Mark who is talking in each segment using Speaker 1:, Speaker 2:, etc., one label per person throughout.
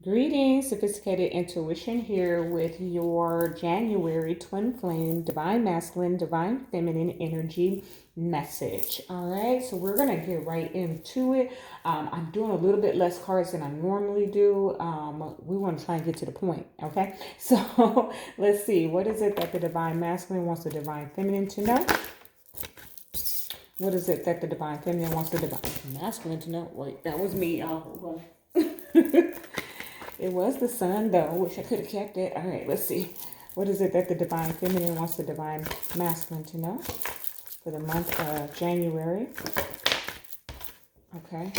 Speaker 1: Greetings, Sophisticated Intuition here with your January Twin Flame Divine Masculine, Divine Feminine Energy message. All right, so we're going to get right into it. I'm doing a little bit less cards than I normally do. We want to try and get to the point, okay? So let's see. What is it that the Divine Masculine wants the Divine Feminine to know? What is it that the Divine Feminine wants the Divine Masculine to know? Wait, that was me, y'all. Hold on. It was the sun, though. Wish I could have kept it. All right, let's see. What is it that the Divine Feminine wants the Divine Masculine to know for the month of January? Okay.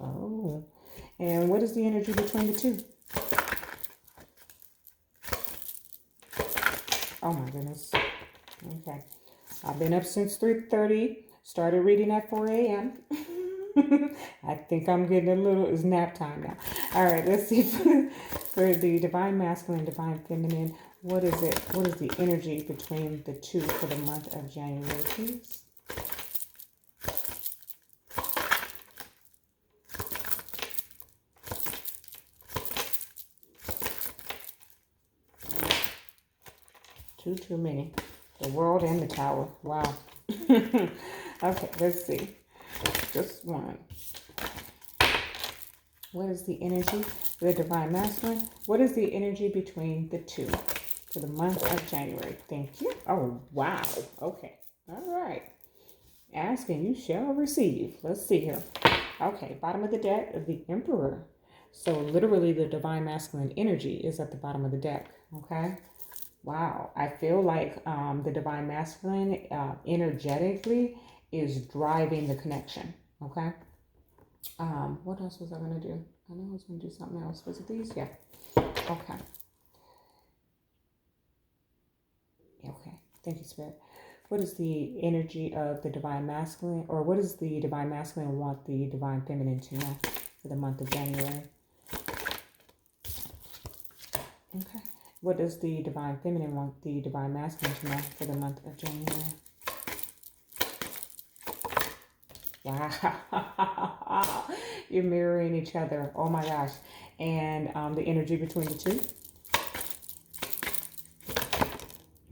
Speaker 1: Oh. And what is the energy between the two? Oh, my goodness. Okay. I've been up since 3:30. Started reading at 4 a.m. I think I'm getting a little, it's nap time now. All right, let's see for the Divine Masculine, Divine Feminine, what is it? What is the energy between the two for the month of January, please? Too many. The World and the Tower. Wow. Okay, let's see. Just one. What is the energy for the Divine Masculine? What is the energy between the two for the month of January? Thank you. Oh, wow. Okay. All right. Ask and you shall receive. Let's see here. Okay, bottom of the deck, the Emperor. So literally the Divine Masculine energy is at the bottom of the deck. Okay. Wow. I feel like the Divine Masculine energetically is driving the connection. Okay. What else was I going to do? I know I was going to do something else. Was it these? Yeah. Okay. Okay. Thank you, Spirit. What is the energy of the Divine Masculine, or what does the Divine Masculine want the Divine Feminine to know for the month of January? Okay. What does the Divine Feminine want the Divine Masculine to know for the month of January? Wow. You're mirroring each other. Oh my gosh. And the energy between the two?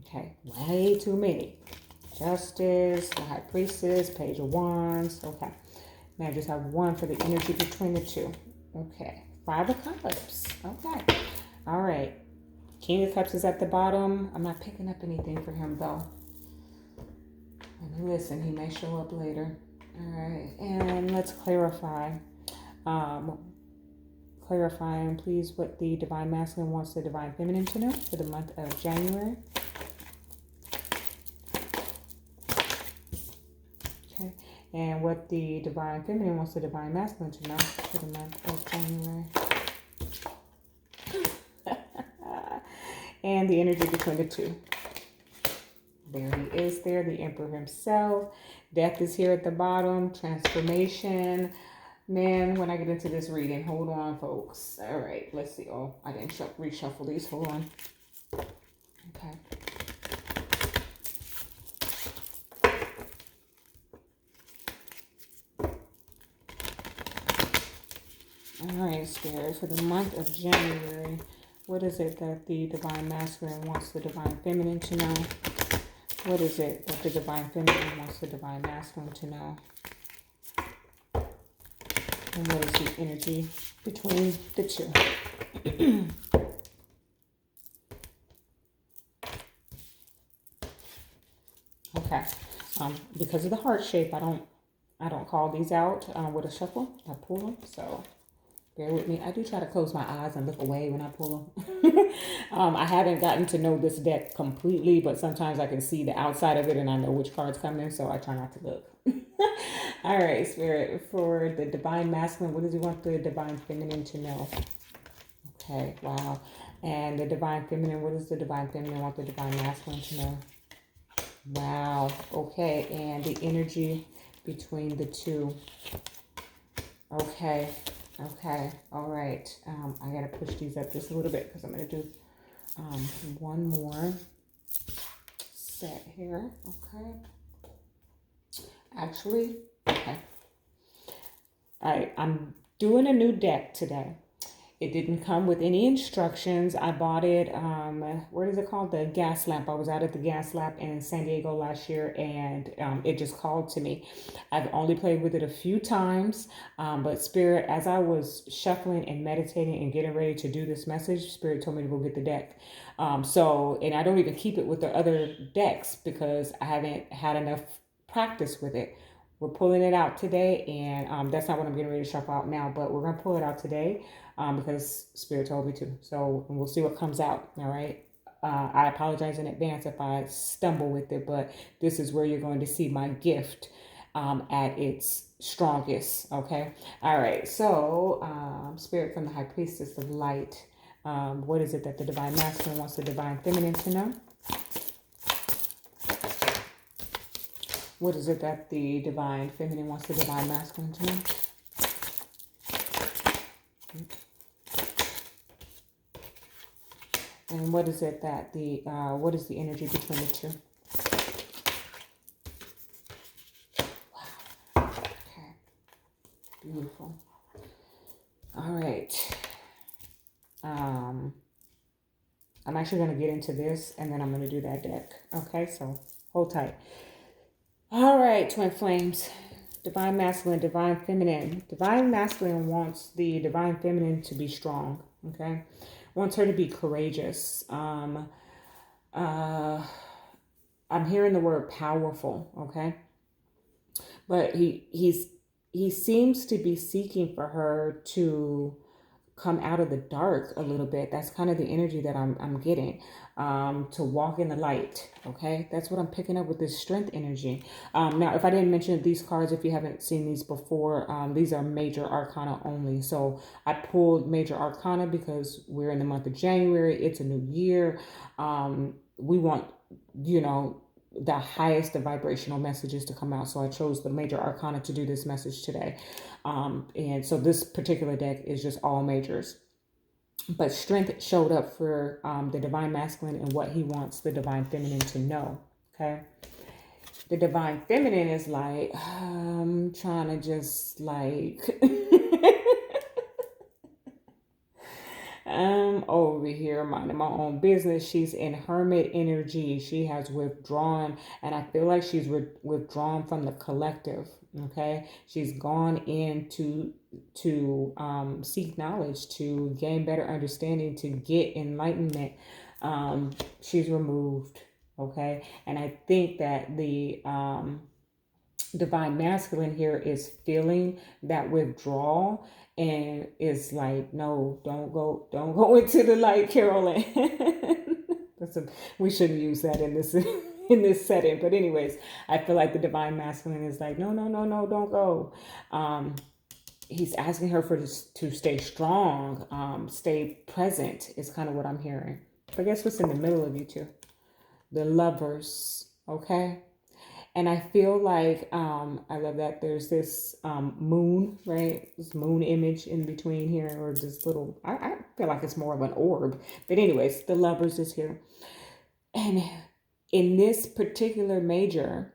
Speaker 1: Okay. Way too many. Justice, the High Priestess, Page of Wands. Okay. Now I just have one for the energy between the two. Okay. Five of Cups. Okay. All right. King of Cups is at the bottom. I'm not picking up anything for him though. And listen, he may show up later. All right. And let's clarify. Clarifying, please, what the Divine Masculine wants the Divine Feminine to know for the month of January. Okay. And what the Divine Feminine wants the Divine Masculine to know for the month of January. And the energy between the two. There he is there, the Emperor himself. Death is here at the bottom. Transformation. Man, when I get into this reading, hold on, folks. All right, let's see. Oh, I didn't reshuffle these. Hold on. Okay. All right, Spirit, for the month of January, what is it that the Divine Masculine wants the Divine Feminine to know? What is it that the Divine Feminine wants the Divine Masculine to know? And what is the energy between the two? Okay. Because of the heart shape, I don't call these out with a shuffle. I pull them, so bear with me. I do try to close my eyes and look away when I pull them. I haven't gotten to know this deck completely, but sometimes I can see the outside of it and I know which cards come in, so I try not to look. All right, Spirit, for the Divine Masculine, what does he want the Divine Feminine to know? Okay, wow. And the Divine Feminine, what does the Divine Feminine want the Divine Masculine to know? Wow. Okay, and the energy between the two. Okay. Okay. All right. I gotta push these up just a little bit because I'm gonna do one more set here. Okay. Actually, okay. I'm doing a new deck today, It didn't come with any instructions. I bought it, what is it called? The gas lamp. I was out at the gas lamp in San Diego last year, and it just called to me. I've only played with it a few times, but Spirit, as I was shuffling and meditating and getting ready to do this message, Spirit told me to go get the deck. And I don't even keep it with the other decks because I haven't had enough practice with it. We're pulling it out today, and that's not what I'm getting ready to shuffle out now, but we're going to pull it out today because Spirit told me to. So we'll see what comes out, all right? I apologize in advance if I stumble with it, but this is where you're going to see my gift at its strongest, okay? All right, so Spirit from the High Priestess of Light. What is it that the Divine Masculine wants the Divine Feminine to know? What is it that the Divine Feminine wants the Divine Masculine to know? And what is it that what is the energy between the two? Wow. Okay. Beautiful. All right. I'm actually going to get into this and then I'm going to do that deck. Okay, so hold tight. All right, twin flames. Divine Masculine, Divine Feminine. Divine Masculine wants the Divine Feminine to be strong, okay? Wants her to be courageous. I'm hearing the word powerful, okay? But he seems to be seeking for her to come out of the dark a little bit. That's kind of the energy that I'm getting. To walk in the light. Okay, that's what I'm picking up with this strength energy. Now, if I didn't mention these cards, if you haven't seen these before, these are major arcana only. So I pulled major arcana because we're in the month of January. It's a new year. We want, the highest of vibrational messages to come out. So I chose the major arcana to do this message today. And so this particular deck is just all majors. But strength showed up for the Divine Masculine and what he wants the Divine Feminine to know, okay? The Divine Feminine is like, I'm trying to just like... I'm over here minding my own business. She's in hermit energy. She has withdrawn, and I feel like she's withdrawn from the collective, okay? She's gone in to seek knowledge, to gain better understanding, to get enlightenment. She's removed, okay? And I think that the Divine Masculine here is feeling that withdrawal and is like, no, don't go into the light, Carolyn. We shouldn't use that in this setting. But anyways, I feel like the Divine Masculine is like, no, don't go. He's asking her to stay strong, stay present is kind of what I'm hearing. But guess what's in the middle of you two? The Lovers, okay? And I feel like, I love that there's this moon, right? This moon image in between here, or this little, I feel like it's more of an orb. But anyways, the Lovers is here. And in this particular major,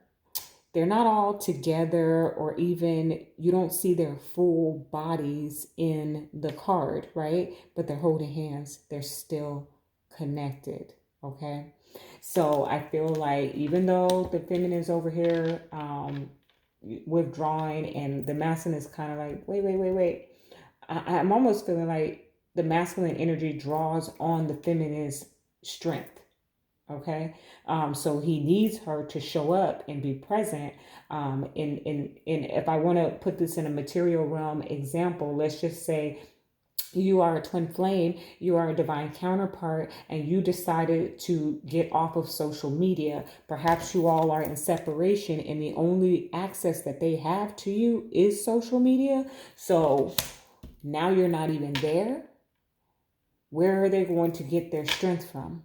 Speaker 1: they're not all together, or even you don't see their full bodies in the card, right? But they're holding hands. They're still connected, okay? So I feel like even though the feminine is over here withdrawing and the masculine is kind of like, wait. I'm almost feeling like the masculine energy draws on the feminine's strength. Okay. So he needs her to show up and be present. In if I want to put this in a material realm example, let's just say you are a twin flame, you are a divine counterpart, and you decided to get off of social media. Perhaps you all are in separation and the only access that they have to you is social media. So now you're not even there. Where are they going to get their strength from?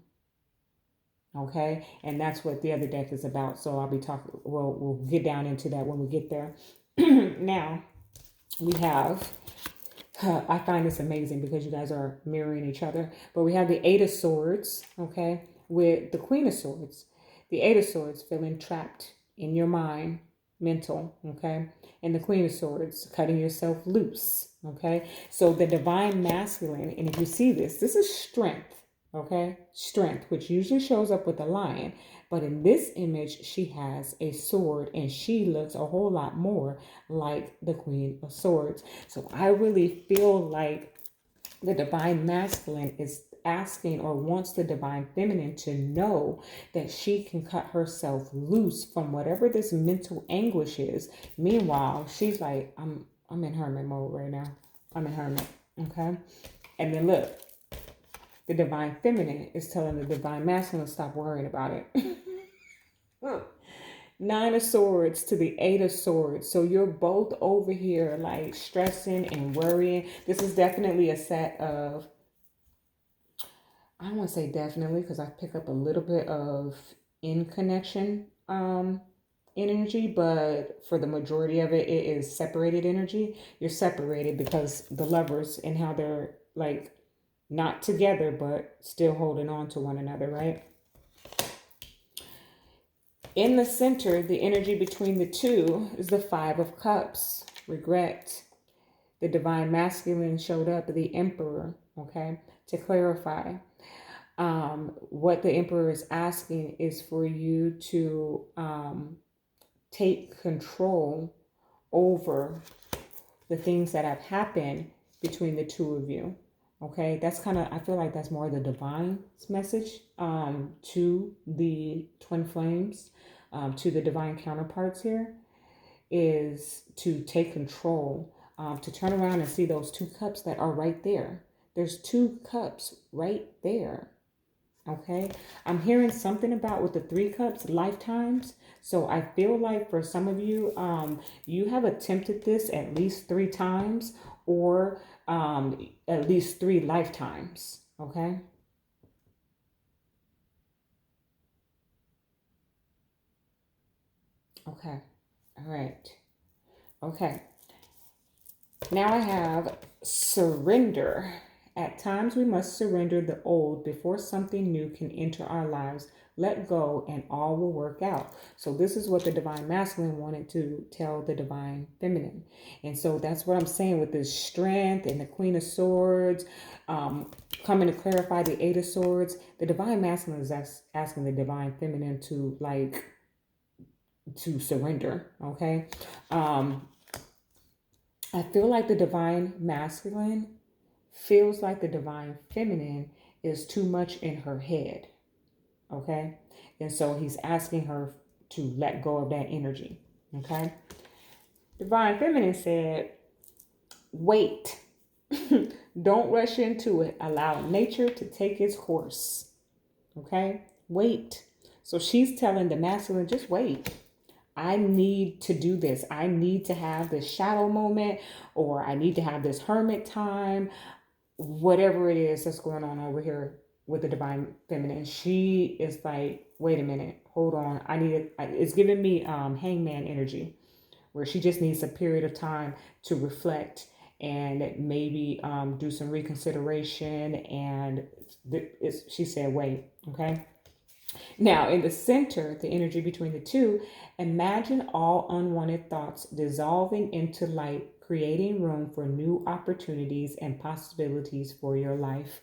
Speaker 1: Okay, and that's what the other deck is about. So I'll be talking, we'll get down into that when we get there. Now, we have... I find this amazing because you guys are mirroring each other. But we have the Eight of Swords, okay, with the Queen of Swords. The Eight of Swords feeling trapped in your mind, mental, okay? And the Queen of Swords, cutting yourself loose, okay? So the divine masculine, and if you see this, this is strength, okay? Strength, which usually shows up with a lion. But in this image, she has a sword and she looks a whole lot more like the Queen of Swords. So I really feel like the divine masculine is asking or wants the divine feminine to know that she can cut herself loose from whatever this mental anguish is. Meanwhile, she's like, I'm in hermit mode right now. I'm in hermit. Okay. And then look, the divine feminine is telling the divine masculine to stop worrying about it. Nine of Swords to the Eight of Swords. So you're both over here like stressing and worrying. This is definitely a set of, I don't want to say definitely because I pick up a little bit of in connection energy, but for the majority of it, it is separated energy. You're separated because the lovers and how they're like not together, but still holding on to one another, right? In the center, the energy between the two is the Five of Cups, regret. The divine masculine showed up, the Emperor, okay? To clarify, what the Emperor is asking is for you to take control over the things that have happened between the two of you. Okay, that's kind of, I feel like that's more the divine's message to the twin flames, to the divine counterparts here, is to take control, to turn around and see those two cups that are right there. There's two cups right there. Okay, I'm hearing something about with the three cups, lifetimes. So I feel like for some of you, you have attempted this at least 3 times, or at least 3 lifetimes. Okay. Okay. All right. Okay. Now I have surrender. At times we must surrender the old before something new can enter our lives. Let go and all will work out. So this is what the divine masculine wanted to tell the divine feminine. And so that's what I'm saying with this strength and the Queen of Swords, coming to clarify the Eight of Swords. The divine masculine is asking the divine feminine to to surrender. Okay. I feel like the divine masculine feels like the divine feminine is too much in her head. Okay. And so he's asking her to let go of that energy. Okay. Divine feminine said, wait. Don't rush into it. Allow nature to take its course. Okay. Wait. So she's telling the masculine, just wait. I need to do this. I need to have this shadow moment, or I need to have this hermit time, whatever it is that's going on over here with the divine feminine. She is like, wait a minute, hold on. It's giving me hangman energy, where she just needs a period of time to reflect and maybe do some reconsideration. And she said, wait, okay. Now, in the center, the energy between the two, imagine all unwanted thoughts dissolving into light, creating room for new opportunities and possibilities for your life.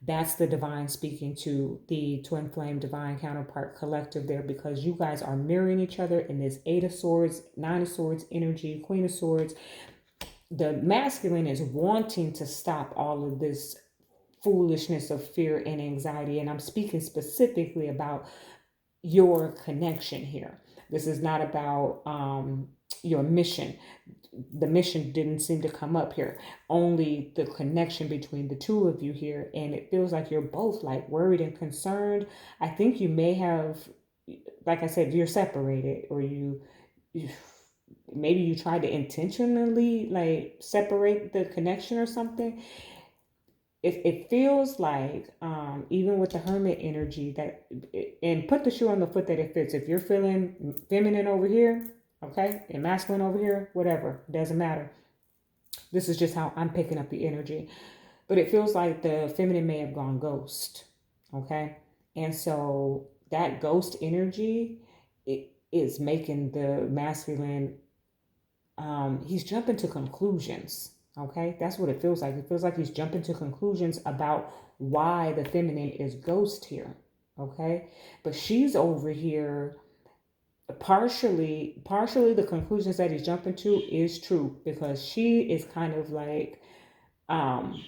Speaker 1: That's the divine speaking to the twin flame divine counterpart collective there, because you guys are mirroring each other in this Eight of Swords, Nine of Swords energy, Queen of Swords. The masculine is wanting to stop all of this foolishness of fear and anxiety. And I'm speaking specifically about your connection here. This is not about your mission. The mission didn't seem to come up here. Only the connection between the two of you here. And it feels like you're both like worried and concerned. I think you may have, like I said, you're separated, or you maybe you tried to intentionally like separate the connection or something. It feels like, even with the hermit energy, that, and put the shoe on the foot that it fits. If you're feeling feminine over here, okay, and masculine over here, whatever, doesn't matter. This is just how I'm picking up the energy. But it feels like the feminine may have gone ghost, okay? And so that ghost energy, is making the masculine, he's jumping to conclusions. Okay, that's what it feels like. It feels like he's jumping to conclusions about why the feminine is ghost here. Okay, but she's over here partially the conclusions that he's jumping to is true, because she is kind of like um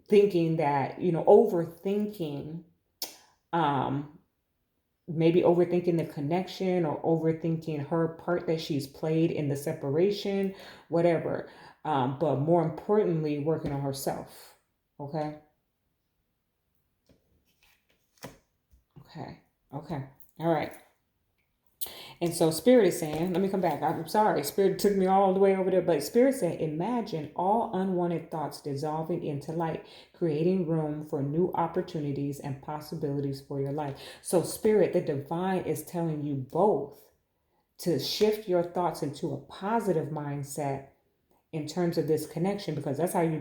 Speaker 1: thinking that, overthinking, um maybe overthinking the connection, or overthinking her part that she's played in the separation, whatever. But more importantly, working on herself. Okay. Okay. Okay. All right. And so Spirit is saying, let me come back. I'm sorry. Spirit took me all the way over there. But Spirit said, imagine all unwanted thoughts dissolving into light, creating room for new opportunities and possibilities for your life. So Spirit, the divine, is telling you both to shift your thoughts into a positive mindset in terms of this connection, because that's how you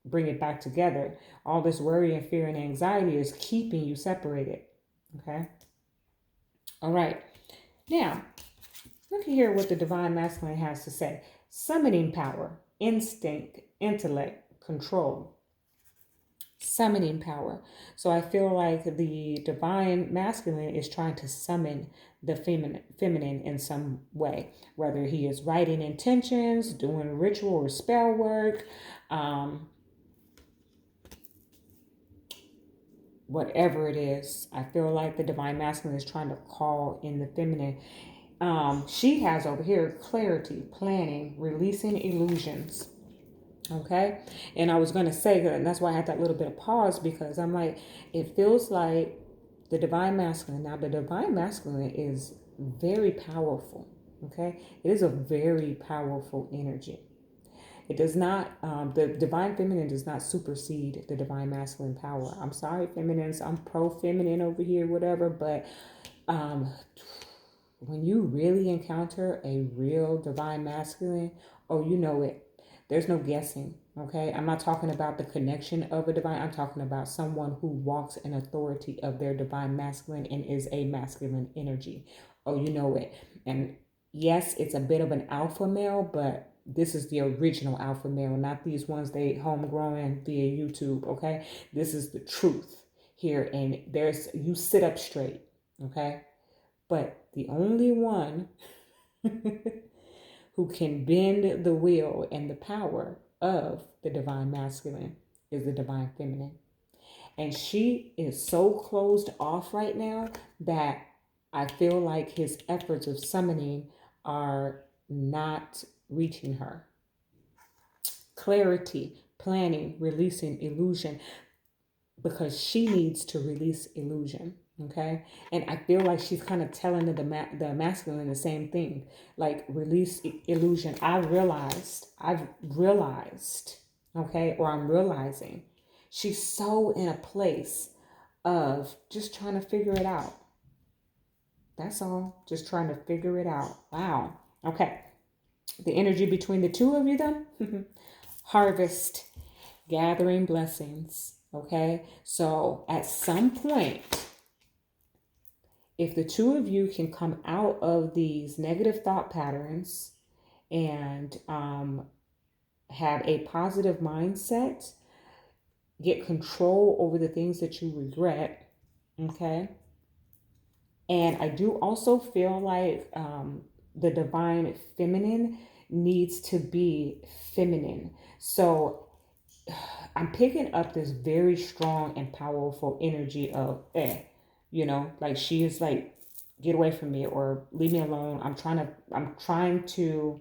Speaker 1: bring it back together. All this worry and fear and anxiety is keeping you separated. Okay. All right. Now, look here what the divine masculine has to say. Summoning power, instinct, intellect, control. Summoning power. So I feel like the divine masculine is trying to summon the feminine in some way, whether he is writing intentions, doing ritual or spell work, whatever it is. I feel like the divine masculine is trying to call in the feminine. She has over here clarity, planning, releasing illusions. Okay. And I was going to say that, and that's why I had that little bit of pause, because I'm like, it feels like the divine masculine. Now, the divine masculine is very powerful. Okay. It is a very powerful energy. It does not, the divine feminine does not supersede the divine masculine power. I'm sorry, feminines. I'm pro feminine over here, whatever. But when you really encounter a real divine masculine, oh, you know it. There's no guessing, okay? I'm not talking about the connection of a divine. I'm talking about someone who walks in authority of their divine masculine and is a masculine energy. Oh, you know it. And yes, it's a bit of an alpha male, but this is the original alpha male, not these ones they homegrown via YouTube, okay? This is the truth here, and you sit up straight, okay? But the only one who can bend the will and the power of the divine masculine is the divine feminine. And she is so closed off right now that I feel like his efforts of summoning are not reaching her. Clarity, planning, releasing illusion, because she needs to release illusion. Okay. And I feel like she's kind of telling the masculine the same thing, like release illusion. I've realized, okay, or I'm realizing she's so in a place of just trying to figure it out. That's all. Just trying to figure it out. Wow. Okay. The energy between the two of you, though, harvest, gathering blessings. Okay. So at some point, if the two of you can come out of these negative thought patterns and have a positive mindset, get control over the things that you regret, okay? And I do also feel like the divine feminine needs to be feminine. So I'm picking up this very strong and powerful energy of like she is like, get away from me or leave me alone. I'm trying to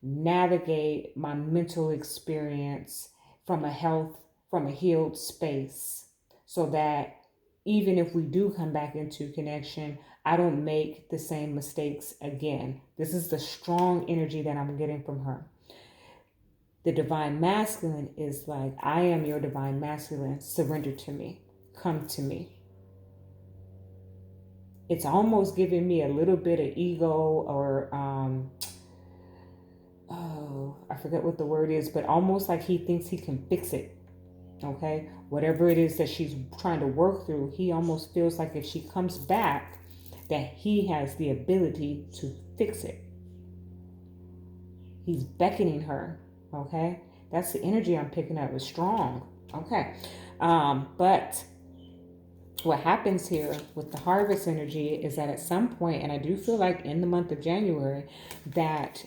Speaker 1: navigate my mental experience from a healed space, so that even if we do come back into connection, I don't make the same mistakes again. This is the strong energy that I'm getting from her. The divine masculine is like, I am your divine masculine. Surrender to me. Come to me. It's almost giving me a little bit of ego, or I forget what the word is, but almost like he thinks he can fix it. Okay, whatever it is that she's trying to work through, he almost feels like if she comes back, that he has the ability to fix it. He's beckoning her. Okay. That's the energy I'm picking up. It's strong. Okay. But what happens here with the harvest energy is that at some point, and I do feel like in the month of January, that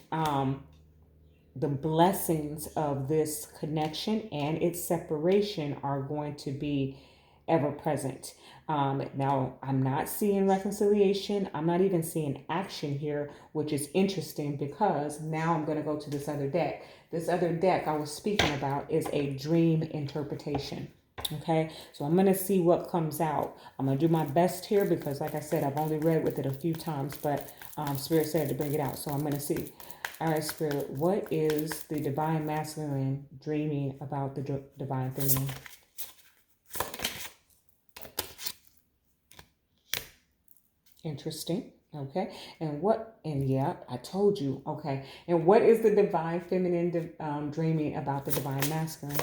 Speaker 1: the blessings of this connection and its separation are going to be ever present. Now, I'm not seeing reconciliation. I'm not even seeing action here, which is interesting because now I'm going to go to this other deck. This other deck I was speaking about is a dream interpretation. Okay, so I'm going to see what comes out. I'm going to do my best here because, like I said, I've only read with it a few times, but Spirit said to bring it out. So I'm going to see. All right, Spirit, what is the divine masculine dreaming about the divine feminine? Interesting. Okay. And yeah, I told you. Okay. And what is the divine feminine dreaming about the divine masculine?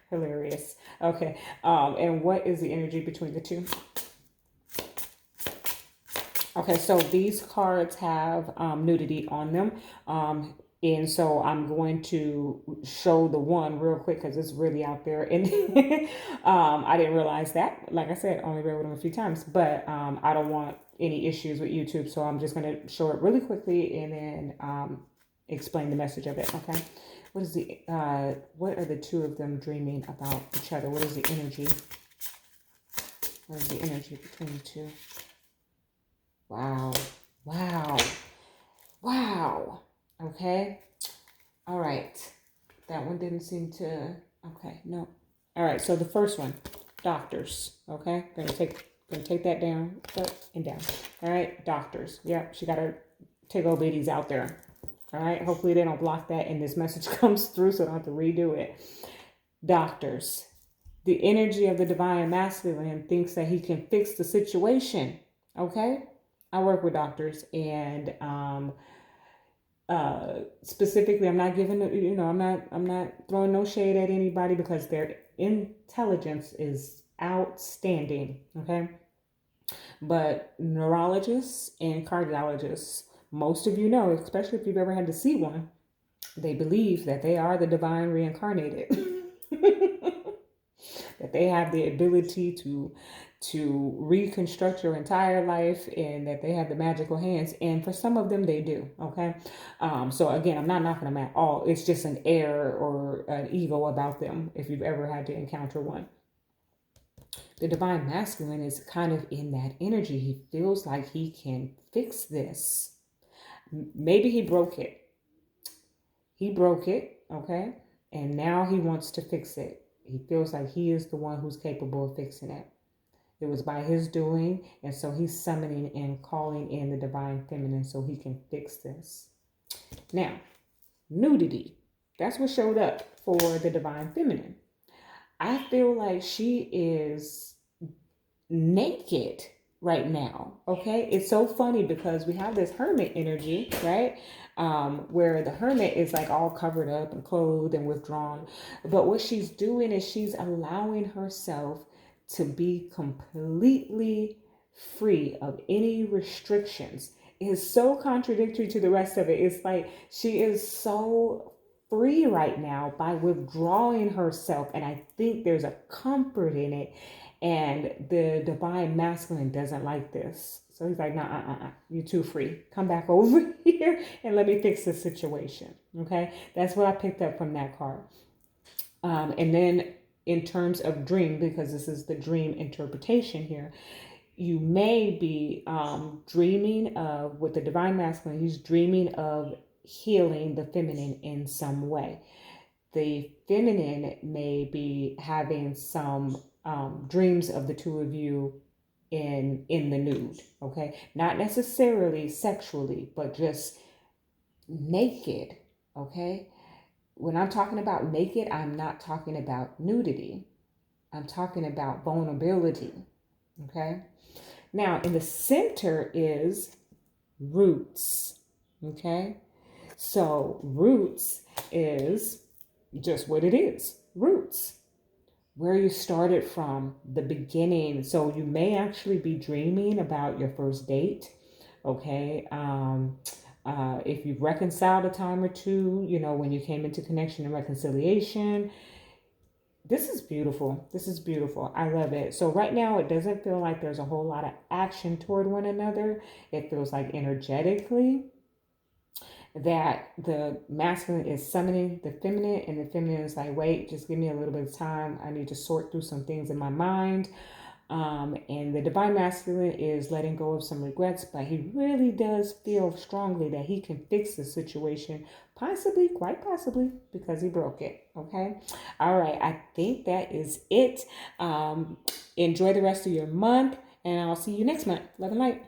Speaker 1: Hilarious. Okay. And what is the energy between the two? Okay, so these cards have nudity on them. And so I'm going to show the one real quick because it's really out there. And I didn't realize that. Like I said, only read with them a few times. But I don't want any issues with YouTube. So I'm just going to show it really quickly and then explain the message of it. Okay. What are the two of them dreaming about each other? What is the energy? What is the energy between the two? Wow. Wow. Wow. Okay. All right. That one didn't seem to. Okay. No. All right. So the first one, doctors. Okay. Gonna take that down, up and down. All right. Doctors. Yep. She got to take old ladies out there. All right. Hopefully they don't block that and this message comes through so I don't have to redo it. Doctors. The energy of the divine masculine thinks that he can fix the situation. Okay. I work with doctors and specifically I'm not giving, I'm not throwing no shade at anybody because their intelligence is outstanding. Okay. But neurologists and cardiologists, most of you know, especially if you've ever had to see one, they believe that they are the divine reincarnated. That they have the ability to reconstruct your entire life and that they have the magical hands, and for some of them they do. Okay. So again, I'm not knocking them at all. It's just an air or an ego about them if you've ever had to encounter one. The divine masculine is kind of in that energy. He feels like he can fix this. Maybe he broke it. Okay, and now he wants to fix it. He feels like he is the one who's capable of fixing it. It was by his doing, and so he's summoning and calling in the divine feminine so he can fix this. Now, nudity. That's what showed up for the divine feminine. I feel like she is naked right now. Okay, it's so funny because we have this hermit energy, right? Where the hermit is like all covered up and clothed and withdrawn. But what she's doing is she's allowing herself to be completely free of any restrictions. It is so contradictory to the rest of it. It's like she is so free right now by withdrawing herself. And I think there's a comfort in it. And the divine masculine doesn't like this. So he's like, nah, you're too free. Come back over here and let me fix this situation. Okay. That's what I picked up from that card. And then in terms of dream, because this is the dream interpretation here, you may be dreaming of, with the divine masculine, he's dreaming of healing the feminine in some way. The feminine may be having some dreams of the two of you in the nude. Okay, not necessarily sexually, but just naked. Okay, when I'm talking about naked, I'm not talking about nudity. I'm talking about vulnerability. Okay, now in the center is roots. Okay? So, roots is just what it is, roots, where you started from, the beginning. So, you may actually be dreaming about your first date. Okay? If you've reconciled a time or two, when you came into connection and reconciliation, this is beautiful. This is beautiful. I love it. So right now, it doesn't feel like there's a whole lot of action toward one another. It feels like energetically that the masculine is summoning the feminine, and the feminine is like, wait, just give me a little bit of time. I need to sort through some things in my mind. And the divine masculine is letting go of some regrets, but he really does feel strongly that he can fix the situation, possibly, quite possibly, because he broke it. Okay. All right. I think that is it. Enjoy the rest of your month, and I'll see you next month. Love and light.